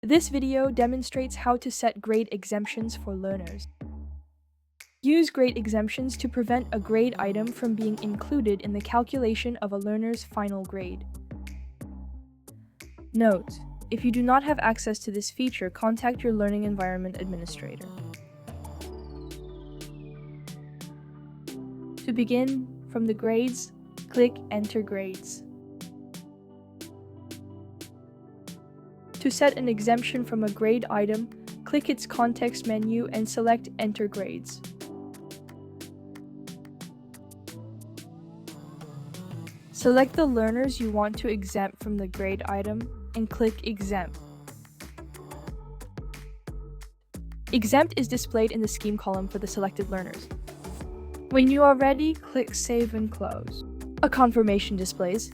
This video demonstrates how to set grade exemptions for learners. Use grade exemptions to prevent a grade item from being included in the calculation of a learner's final grade. Note: if you do not have access to this feature, contact your learning environment administrator. To begin, from the grades, click Enter Grades. To set an exemption from a grade item, click its context menu and select Enter Grades. Select the learners you want to exempt from the grade item and click Exempt. Exempt is displayed in the scheme column for the selected learners. When you are ready, click Save and Close. A confirmation displays.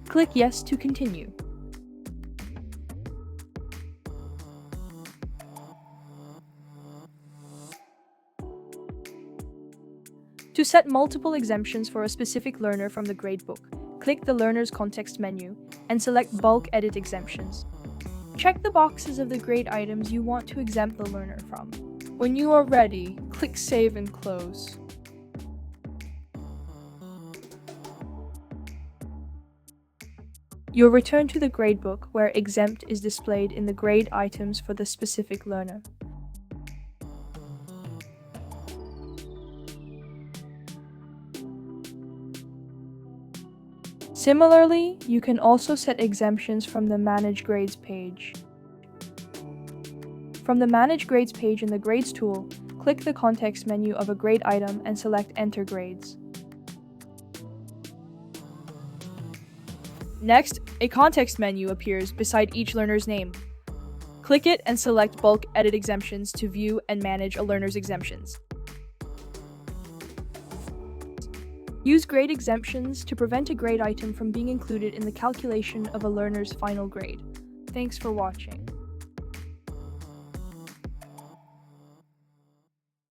Click Yes to continue. To set multiple exemptions for a specific learner from the gradebook, click the Learner's context menu and select Bulk Edit Exemptions. Check the boxes of the grade items you want to exempt the learner from. When you are ready, click Save and Close. You'll return to the gradebook where Exempt is displayed in the grade items for the specific learner. Similarly, you can also set exemptions from the Manage Grades page. From the Manage Grades page in the Grades tool, click the context menu of a grade item and select Enter Grades. Next, a context menu appears beside each learner's name. Click it and select Bulk Edit Exemptions to view and manage a learner's exemptions. Use grade exemptions to prevent a grade item from being included in the calculation of a learner's final grade. Thanks for watching.